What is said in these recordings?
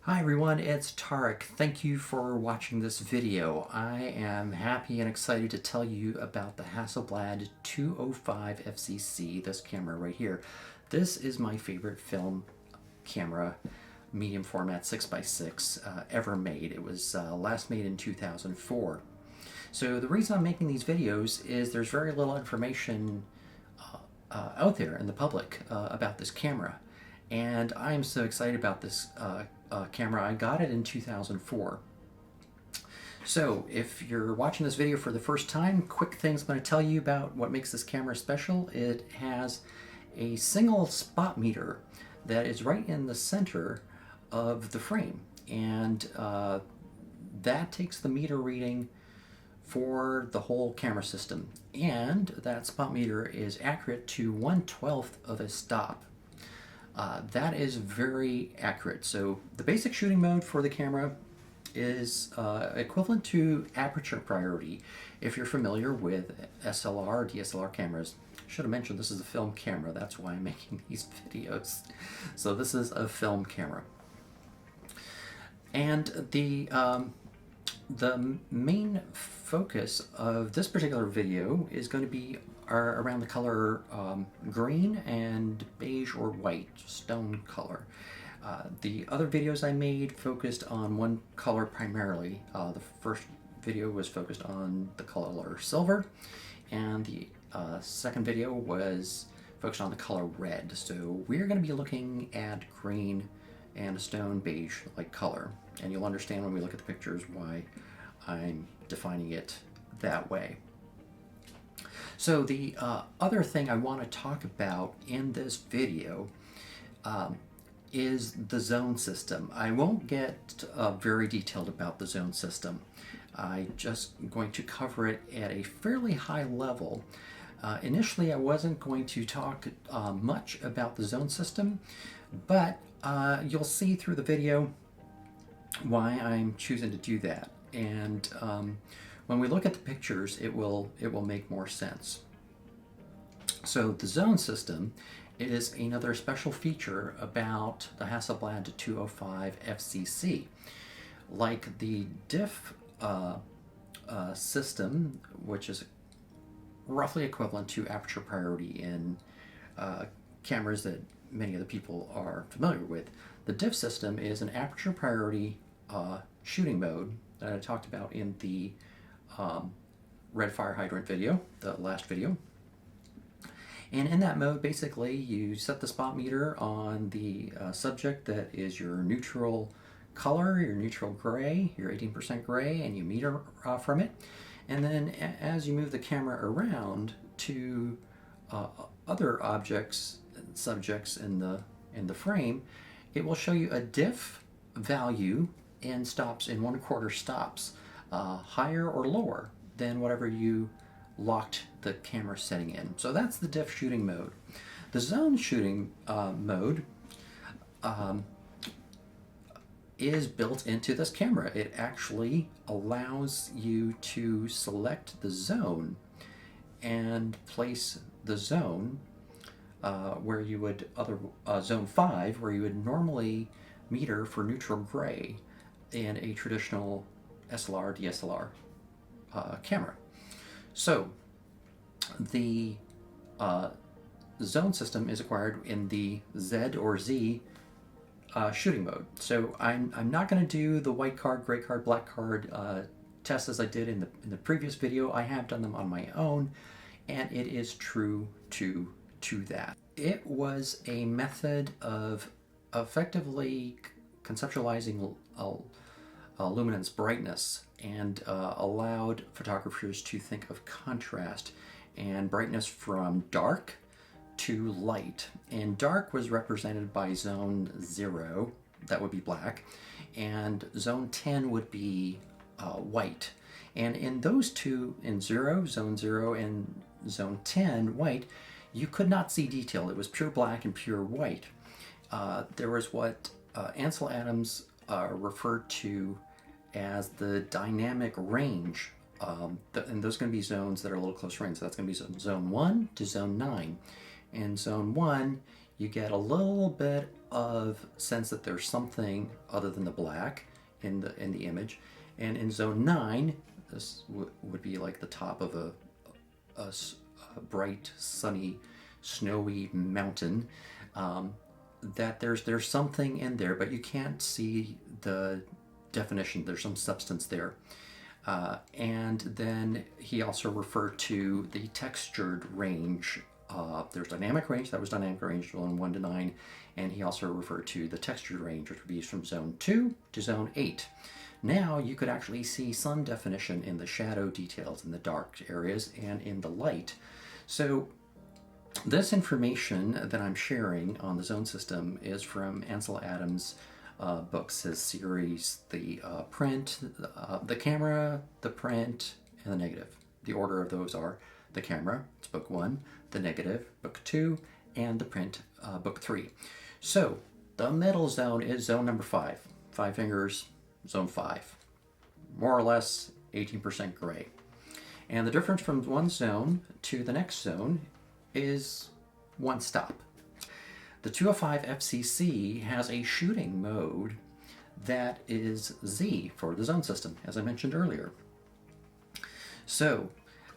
Hi everyone, it's Tarek. Thank you for watching this video. I am happy and excited to tell you about the Hasselblad 205FCC, this camera right here. This is my favorite film camera, medium format 6x6 ever made. It was last made in 2004. So the reason I'm making these videos is there's very little information out there in the public about this camera. And I'm so excited about this camera. I got it in 2004. So if you're watching this video for the first time, quick things I'm going to tell you about what makes this camera special. It has a single spot meter that is right in the center of the frame, and that takes the meter reading for the whole camera system, and that spot meter is accurate to 1/12 of a stop. That is very accurate. So the basic shooting mode for the camera is equivalent to aperture priority. If you're familiar with SLR or DSLR cameras, I should have mentioned this is a film camera. That's why I'm making these videos. So this is a film camera. And the main focus of this particular video is going to be around the color green and beige or white, stone color. The other videos I made focused on one color primarily. The first video was focused on the color silver, and the second video was focused on the color red. So we're going to be looking at green and a stone beige like color, and you'll understand when we look at the pictures why I'm defining it that way. So the other thing I want to talk about in this video is the zone system. I won't get very detailed about the zone system. I'm just going to cover it at a fairly high level. Initially I wasn't going to talk much about the zone system, but you'll see through the video why I'm choosing to do that. And when we look at the pictures, it will make more sense. So the zone system is another special feature about the Hasselblad 205FCC. Like the Diff system, which is roughly equivalent to aperture priority in cameras that many of the people are familiar with, the Diff system is an aperture priority shooting mode that I talked about in the red fire hydrant video, the last video. And in that mode, basically, you set the spot meter on the subject that is your neutral color, your neutral gray, your 18% gray, and you meter from it. And then as you move the camera around to other objects, subjects in the frame, it will show you a diff value in stops, in 1/4 stops, higher or lower than whatever you locked the camera setting in. So that's the diff shooting mode. The zone shooting mode is built into this camera. It actually allows you to select the zone and place the zone where you would zone 5, where you would normally meter for neutral gray in a traditional SLR DSLR camera. So the zone system is acquired in the Z or Z shooting mode. So I'm not going to do the white card, gray card, black card tests as I did in the previous video. I have done them on my own, and it is true to that. It was a method of effectively conceptualizing luminance, brightness, and allowed photographers to think of contrast and brightness from dark to light. And dark was represented by zone 0, that would be black, and zone 10 would be white. And in those two, in zone 0 and zone 10, white, you could not see detail. It was pure black and pure white. There was what Ansel Adams referred to as the dynamic range, and those are going to be zones that are a little closer in. So that's going to be zone 1 to zone 9. In zone 1, you get a little bit of sense that there's something other than the black in the image. And in zone 9, this would be like the top of a bright, sunny, snowy mountain. That there's something in there, but you can't see the definition. There's some substance there. And then he also referred to the textured range. There's dynamic range, that was dynamic range zone 1 to 9, and he also referred to the textured range, which would be from zone 2 to zone 8. Now you could actually see some definition in the shadow details in the dark areas and in the light. So this information that I'm sharing on the zone system is from Ansel Adams' books, his series, the print, the camera, the print, and the negative. The order of those are the camera, it's book 1, the negative, book 2, and the print, book 3. So the middle zone is zone number 5. 5 fingers, zone 5. More or less 18% gray. And the difference from one zone to the next zone is one stop. The 205FCC has a shooting mode that is Z for the zone system, as I mentioned earlier. So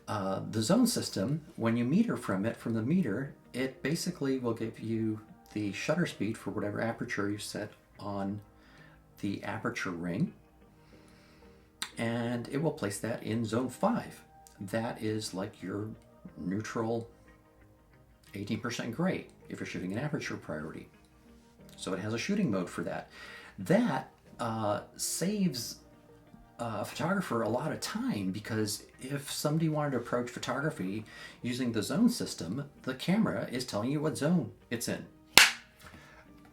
the zone system, when you meter from it, from the meter, it basically will give you the shutter speed for whatever aperture you set on the aperture ring, and it will place that in zone 5. That is like your neutral 18% gray if you're shooting an aperture priority. So it has a shooting mode for that. That saves a photographer a lot of time, because if somebody wanted to approach photography using the zone system, the camera is telling you what zone it's in.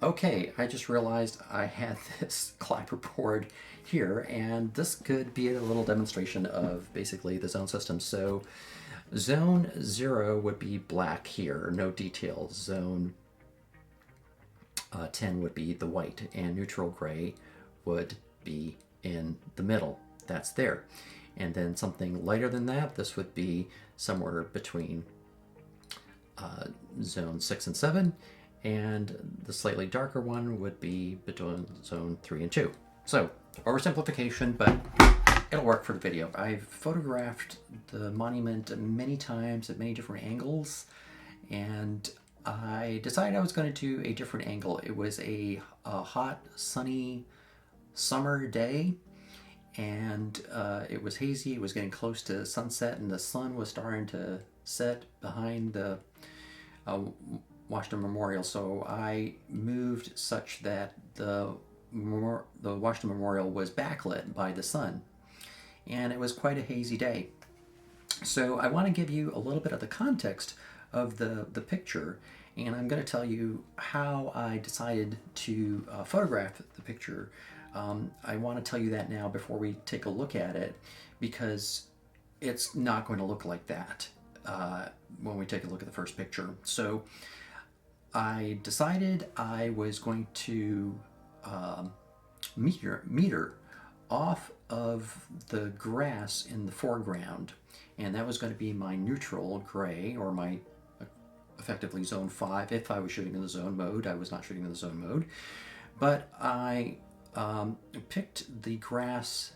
Okay, I just realized I had this clapperboard here, and this could be a little demonstration of basically the zone system. So zone 0 would be black here, no details. Zone 10 would be the white, and neutral gray would be in the middle. That's there. And then something lighter than that, this would be somewhere between zone 6 and 7, and the slightly darker one would be between zone 3 and 2. So, oversimplification, but it'll work for the video. I've photographed the monument many times at many different angles, and I decided I was going to do a different angle. It was a hot, sunny summer day, and it was hazy. It was getting close to sunset, and the sun was starting to set behind the Washington Memorial. So I moved such that the Washington Memorial was backlit by the sun, and it was quite a hazy day. So I want to give you a little bit of the context of the picture, and I'm going to tell you how I decided to photograph the picture. I want to tell you that now before we take a look at it, because it's not going to look like that when we take a look at the first picture. So I decided I was going to meter off of the grass in the foreground, and that was going to be my neutral gray, or my effectively zone 5 if I was shooting in the zone mode. I was not shooting in the zone mode, but I picked the grass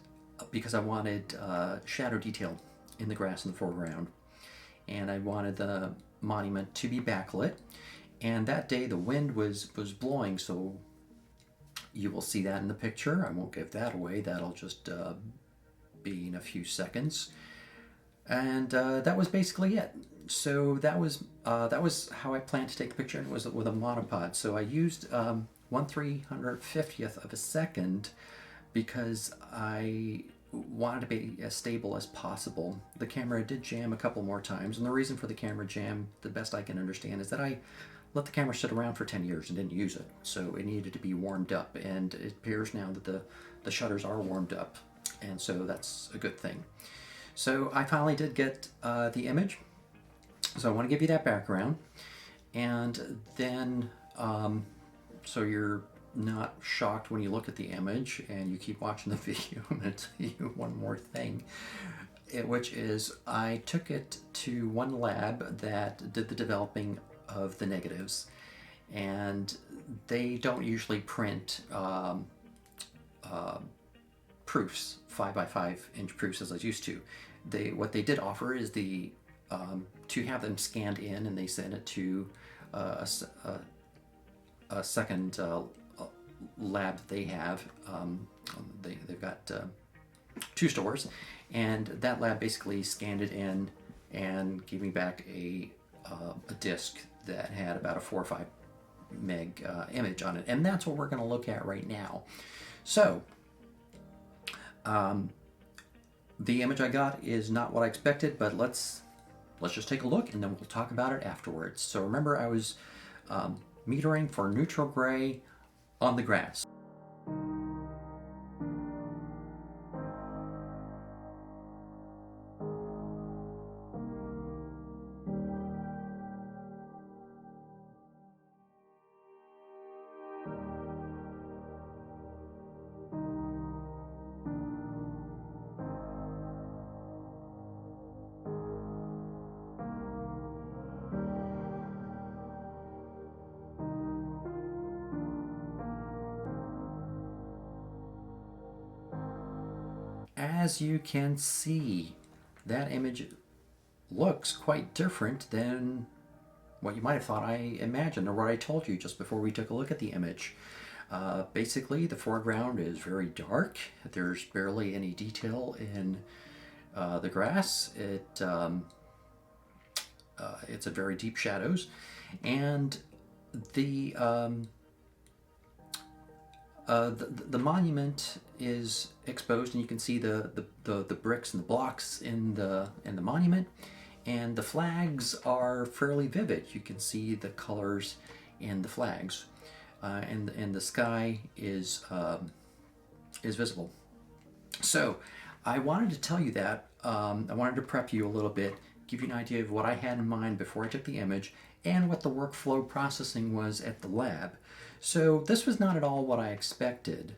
because I wanted shadow detail in the grass in the foreground, and I wanted the monument to be backlit. And that day the wind was blowing, so you will see that in the picture. I won't give that away. That'll just be in a few seconds. And that was basically it. So that was how I planned to take the picture, and it was with a monopod. So I used 1/350th of a second because I wanted to be as stable as possible. The camera did jam a couple more times, and the reason for the camera jam, the best I can understand, is that I let the camera sit around for 10 years and didn't use it. So it needed to be warmed up, and it appears now that the shutters are warmed up, and so that's a good thing. So I finally did get the image. So I want to give you that background, and then so you're not shocked when you look at the image and you keep watching the video. I'm going to tell you one more thing, which is I took it to one lab that did the developing of the negatives, and they don't usually print proofs, 5x5 inch proofs as I used to. What they did offer is to have them scanned in, and they send it to a second lab that they have. They've got 2 stores, and that lab basically scanned it in and gave me back a disc that had about a 4 or 5 meg image on it, and that's what we're going to look at right now. So the image I got is not what I expected, but let's just take a look and then we'll talk about it afterwards. So remember, I was metering for neutral gray on the grass. As you can see, that image looks quite different than what you might have thought I imagined or what I told you just before we took a look at the image. Basically, the foreground is very dark. There's barely any detail in the grass. It's a very deep shadows, and the monument is exposed, and you can see the bricks and the blocks in the monument, and the flags are fairly vivid. You can see the colors in the flags, and the sky is visible. So I wanted to tell you that. I wanted to prep you a little bit, give you an idea of what I had in mind before I took the image, and what the workflow processing was at the lab. So this was not at all what I expected,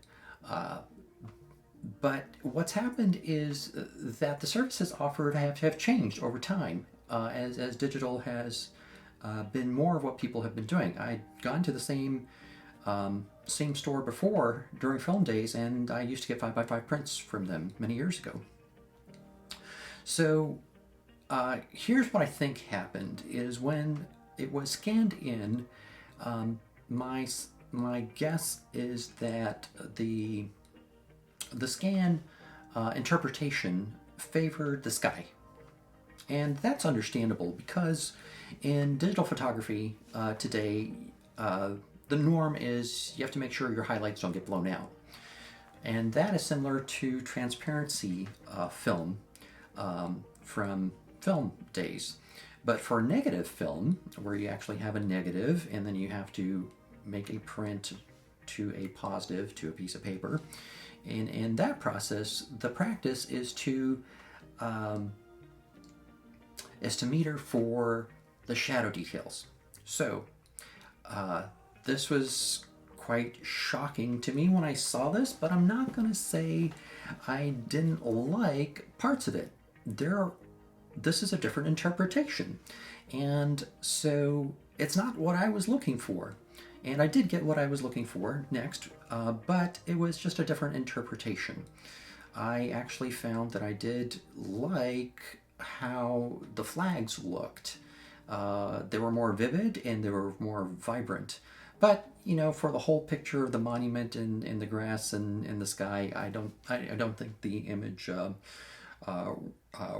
but what's happened is that the services offered have changed over time, as digital has been more of what people have been doing. I'd gone to the same store before during film days, and I used to get 5x5 prints from them many years ago. So here's what I think happened is when it was scanned in, my guess is that the scan interpretation favored the sky, and that's understandable because in digital photography today, the norm is you have to make sure your highlights don't get blown out, and that is similar to transparency film from film days. But for negative film, where you actually have a negative and then you have to make a print to a positive to a piece of paper, and in that process, the practice is to meter for the shadow details. So this was quite shocking to me when I saw this, but I'm not going to say I didn't like parts of it. This is a different interpretation, and so it's not what I was looking for. And I did get what I was looking for next, but it was just a different interpretation. I actually found that I did like how the flags looked. They were more vivid and they were more vibrant. But for the whole picture of the monument and the grass and in the sky, I don't think the image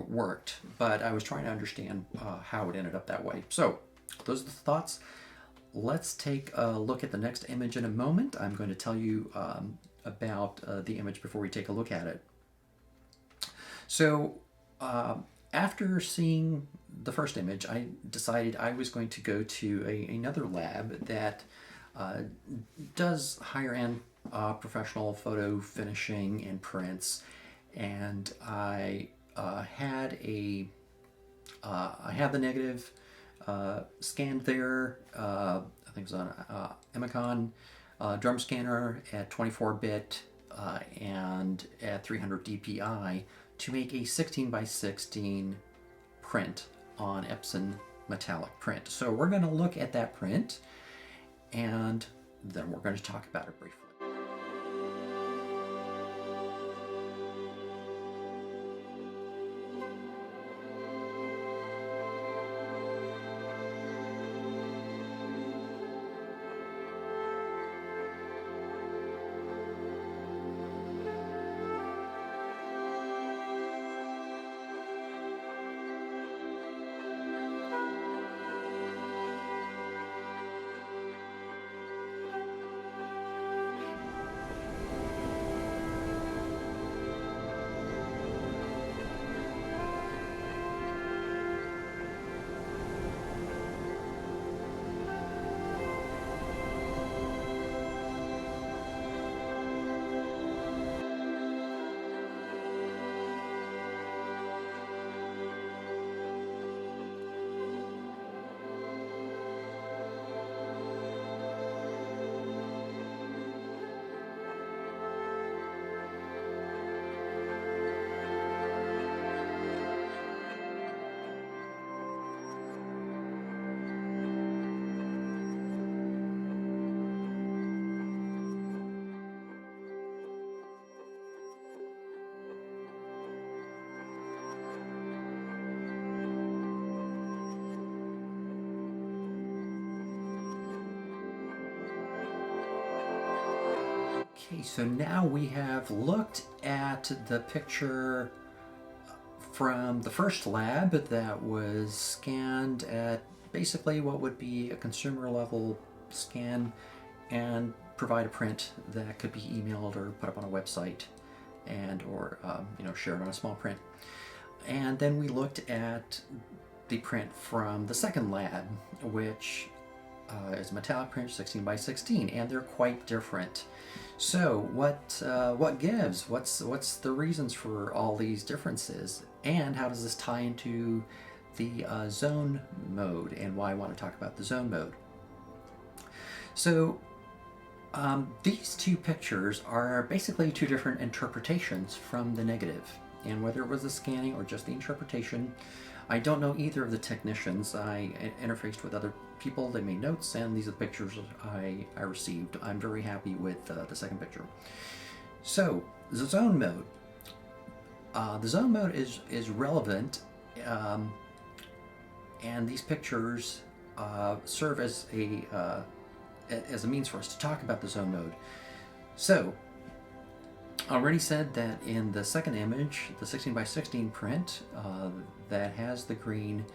worked. But I was trying to understand how it ended up that way. So those are the thoughts. Let's take a look at the next image in a moment. I'm going to tell you about the image before we take a look at it. So after seeing the first image, I decided I was going to go to another lab that does higher-end professional photo finishing and prints, and I had the negative scanned there. I think it was on Emicon drum scanner at 24-bit and at 300 dpi to make a 16x16 print on Epson metallic print. So we're going to look at that print, and then we're going to talk about it briefly. Okay, so now we have looked at the picture from the first lab that was scanned at basically what would be a consumer level scan and provide a print that could be emailed or put up on a website and or shared on a small print. And then we looked at the print from the second lab, which is a metallic print 16 by 16, and they're quite different. So what gives? What's the reasons for all these differences, and how does this tie into the zone mode, and why I want to talk about the zone mode? So these two pictures are basically two different interpretations from the negative, and whether it was the scanning or just the interpretation, I don't know either of the technicians. I interfaced with other people, they made notes, and these are the pictures I received. I'm very happy with the second picture. So, the zone mode. The zone mode is relevant, and these pictures serve as a means for us to talk about the zone mode. So, I already said that in the second image, the 16 by 16 print that has the green,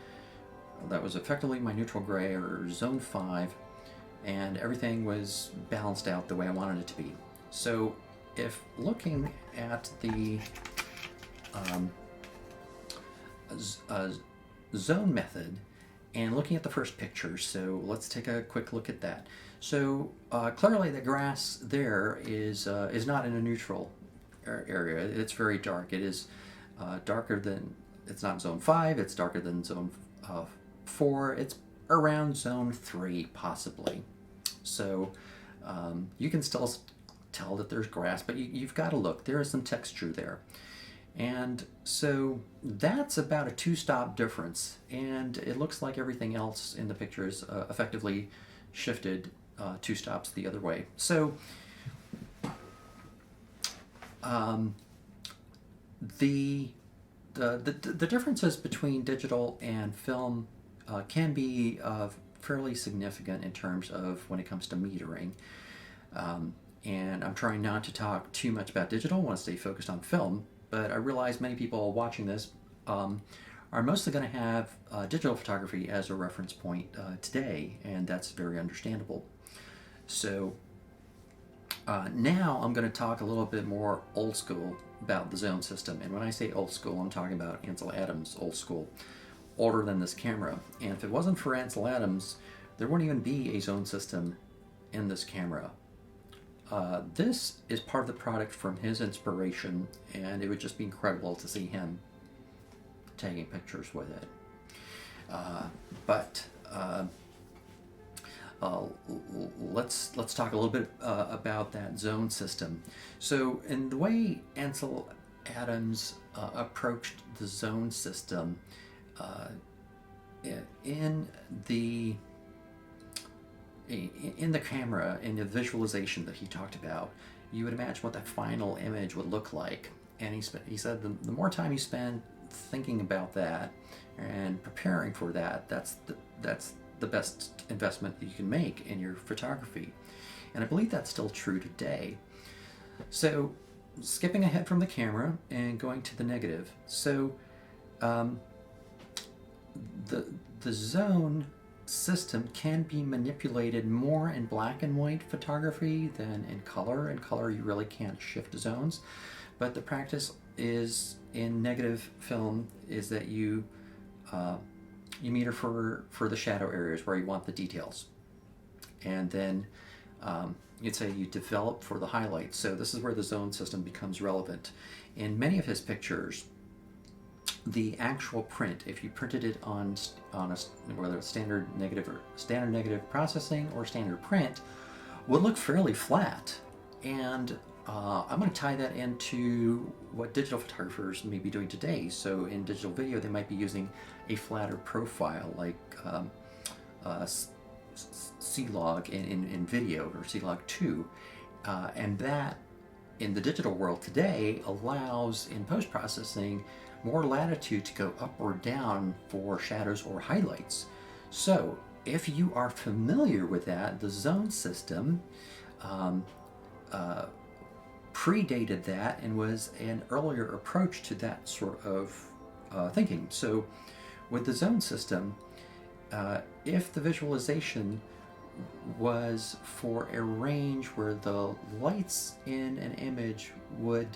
that was effectively my neutral gray or zone 5, and everything was balanced out the way I wanted it to be. So if looking at the zone method and looking at the first picture, so let's take a quick look at that. So clearly the grass there is not in a neutral area. It's very dark. It is darker than, it's not zone 5, it's darker than zone 4, it's around zone 3 possibly. So you can still tell that there's grass, but you've got to look. There is some texture there. And so that's about a 2-stop difference, and it looks like everything else in the picture is effectively shifted 2 stops the other way. So the differences between digital and film can be fairly significant in terms of when it comes to metering. And I'm trying not to talk too much about digital. I want to stay focused on film, but I realize many people watching this are mostly going to have digital photography as a reference point today, and that's very understandable. So now I'm going to talk a little bit more old school about the zone system. And when I say old school, I'm talking about Ansel Adams old school, older than this camera. And if it wasn't for Ansel Adams, there wouldn't even be a zone system in this camera. This is part of the product from his inspiration, and it would just be incredible to see him taking pictures with it. Let's talk a little bit about that zone system. So, in the way Ansel Adams approached the zone system, in the camera, in the visualization that he talked about, you would imagine what that final image would look like. And he said the more time you spend thinking about that and preparing for that, that's the best investment that you can make in your photography. And I believe that's still true today. So skipping ahead from the camera and going to the negative. So the zone system can be manipulated more in black and white photography than in color. In color, you really can't shift zones, but the practice is in negative film is that you meter for the shadow areas where you want the details, and then you'd say you develop for the highlights. So this is where the zone system becomes relevant. In many of his pictures, the actual print, if you printed it on whether it's standard negative processing or standard print, would look fairly flat. And I'm going to tie that into what digital photographers may be doing today. So in digital video, they might be using a flatter profile, like C-Log in video, or C-Log 2, and that in the digital world today allows in post-processing more latitude to go up or down for shadows or highlights. So if you are familiar with that, the zone system predated that and was an earlier approach to that sort of thinking. So with the zone system, if the visualization was for a range where the lights in an image would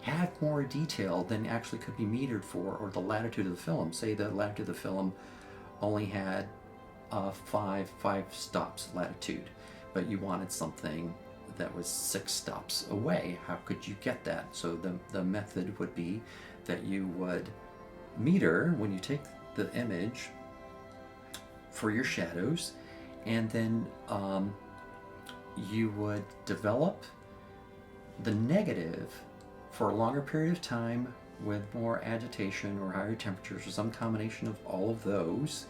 have more detail than actually could be metered for, or the latitude of the film, say the latitude of the film only had five stops latitude, but you wanted something that was 6 stops away, how could you get that? So the method would be that you would meter when you take the image for your shadows, and then you would develop the negative for a longer period of time with more agitation or higher temperatures, or some combination of all of those,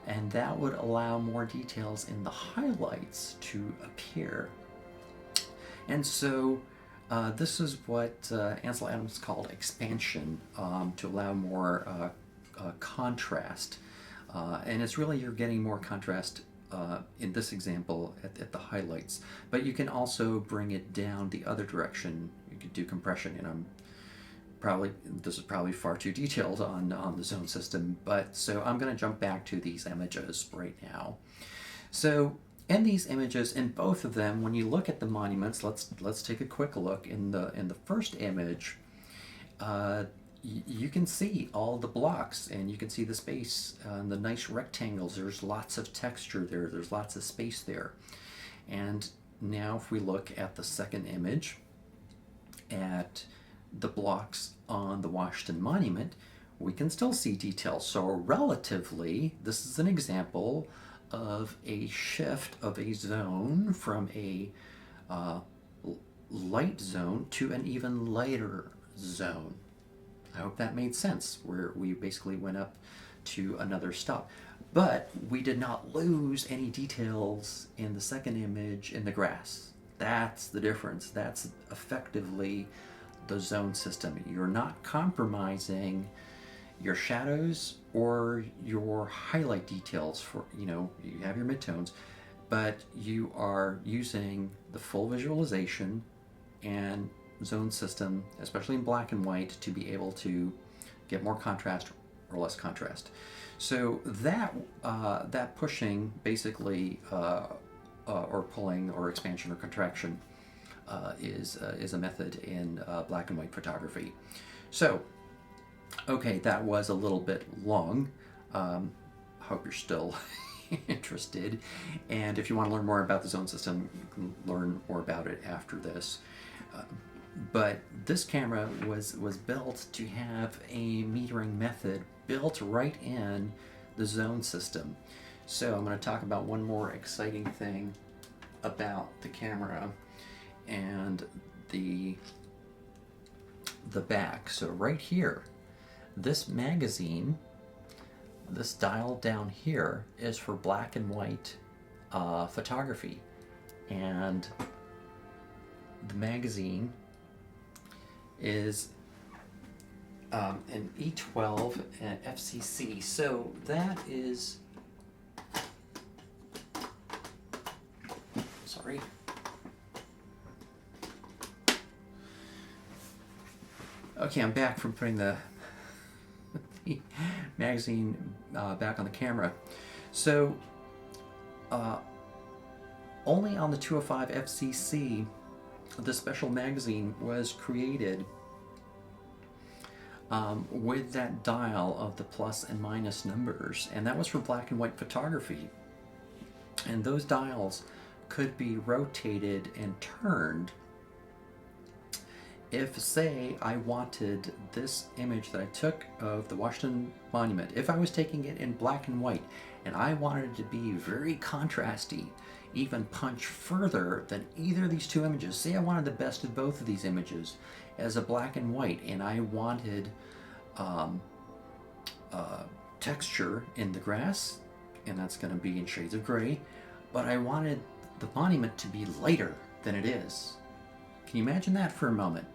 and that would allow more details in the highlights to appear. And so this is what Ansel Adams called expansion, to allow more contrast. And it's really, you're getting more contrast in this example at the highlights, but you can also bring it down the other direction. You could do compression, and this is probably far too detailed on the zone system, but so I'm going to jump back to these images right now. So in these images, in both of them, when you look at the monuments, let's take a quick look. In the first image, you can see all the blocks, and you can see the space, the nice rectangles. There's lots of texture there. There's lots of space there. And now if we look at the second image, at the blocks on the Washington Monument, we can still see details. So relatively, this is an example of a shift of a zone from a light zone to an even lighter zone. I hope that made sense, where we basically went up to another stop. But we did not lose any details in the second image in the grass. That's the difference. That's effectively the zone system. You're not compromising your shadows or your highlight details for, you have your midtones, but you are using the full visualization and zone system, especially in black and white, to be able to get more contrast or less contrast. So that pushing, basically, or pulling, or expansion or contraction, is a method in black and white photography. So, okay, that was a little bit long. Hope you're still interested, and if you want to learn more about the zone system, you can learn more about it after this. But this camera was built to have a metering method built right in the zone system. So I'm going to talk about one more exciting thing about the camera and the back. So right here, this magazine, this dial down here, is for black and white photography. And the magazine is an E12 FCC. So that is, sorry. Okay, I'm back from putting the magazine back on the camera. So only on the 205 FCC the special magazine was created with that dial of the plus and minus numbers, and that was for black and white photography. And those dials could be rotated and turned if, say, I wanted this image that I took of the Washington Monument, if I was taking it in black and white and I wanted it to be very contrasty, even punch further than either of these two images. Say I wanted the best of both of these images as a black and white, and I wanted texture in the grass, and that's going to be in shades of gray, but I wanted the monument to be lighter than it is. Can you imagine that for a moment?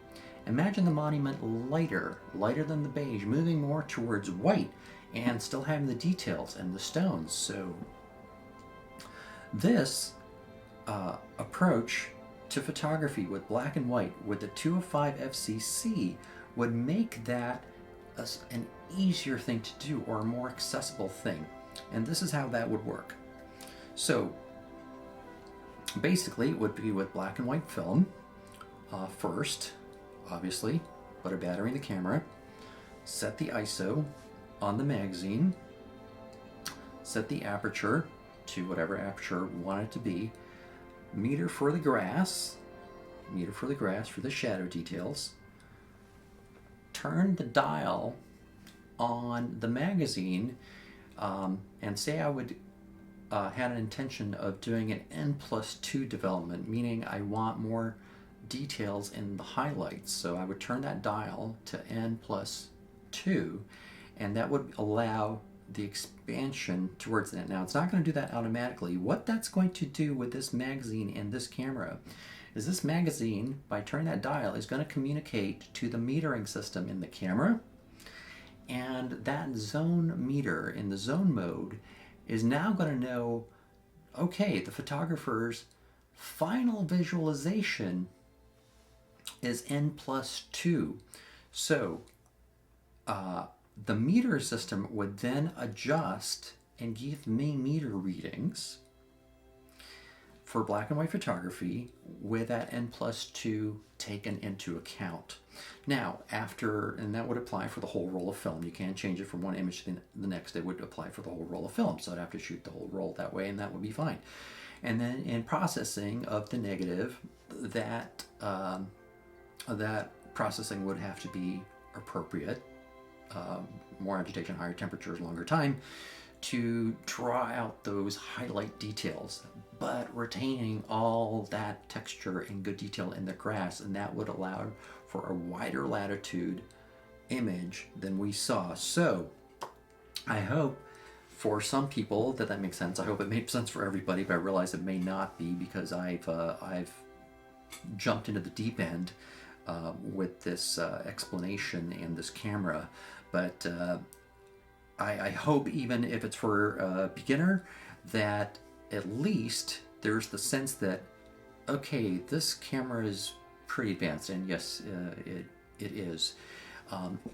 Imagine the monument lighter than the beige, moving more towards white and still having the details and the stones. So this approach to photography with black and white with the 205 FCC would make that an easier thing to do, or a more accessible thing. And this is how that would work. So basically it would be with black and white film. First, obviously, put a battery in the camera, set the ISO on the magazine, set the aperture to whatever aperture we want it to be, meter for the grass for the shadow details, turn the dial on the magazine, and say I would had an intention of doing an N+2 development, meaning I want more details in the highlights. So I would turn that dial to N+2, and that would allow the expansion towards that. Now, it's not going to do that automatically. What that's going to do with this magazine and this camera is this magazine, by turning that dial, is going to communicate to the metering system in the camera, and that zone meter in the zone mode is now going to know, okay, the photographer's final visualization is N+2. So the meter system would then adjust and give me meter readings for black and white photography with that N+2 taken into account. Now, and that would apply for the whole roll of film. You can't change it from one image to the next. It would apply for the whole roll of film. So I'd have to shoot the whole roll that way, and that would be fine. And then in processing of the negative, that processing would have to be appropriate. More agitation, higher temperatures, longer time, to draw out those highlight details, but retaining all that texture and good detail in the grass, and that would allow for a wider latitude image than we saw. So I hope for some people that makes sense. I hope it made sense for everybody, but I realize it may not be, because I've jumped into the deep end with this explanation and this camera. But I hope, even if it's for a beginner, that at least there's the sense that, okay, this camera is pretty advanced, and yes, it is.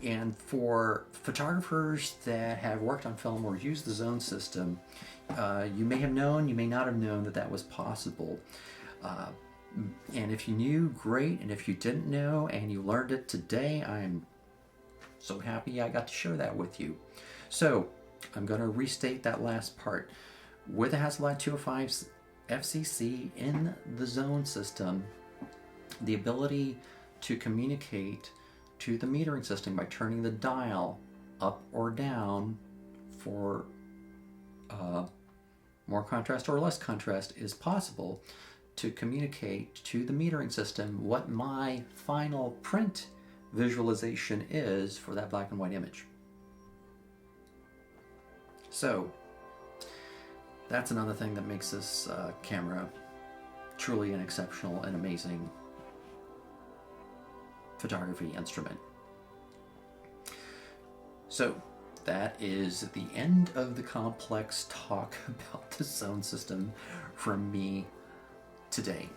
And for photographers that have worked on film or used the zone system, you may have known, you may not have known that was possible. And if you knew, great. And if you didn't know and you learned it today, I'm so happy I got to share that with you. So I'm going to restate that last part. With the Hasselblad 205 FCC in the zone system, the ability to communicate to the metering system by turning the dial up or down for more contrast or less contrast is possible, to communicate to the metering system what my final print visualization is for that black and white image. So that's another thing that makes this camera truly an exceptional and amazing photography instrument. So that is the end of the complex talk about the zone system from me today.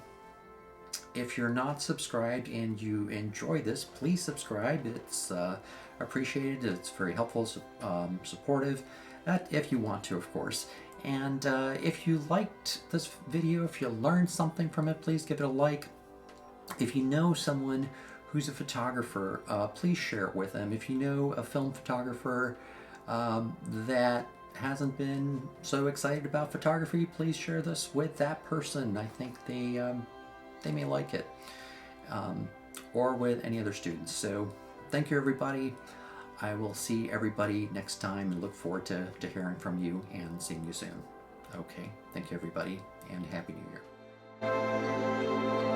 If you're not subscribed and you enjoy this, please subscribe. It's appreciated. It's very helpful, supportive, if you want to, of course. And if you liked this video, if you learned something from it, please give it a like. If you know someone who's a photographer, please share it with them. If you know a film photographer that hasn't been so excited about photography, please share this with that person. I think they may like it, or with any other students. So thank you, everybody. I will see everybody next time and look forward to hearing from you and seeing you soon. Okay, thank you, everybody, and Happy New Year.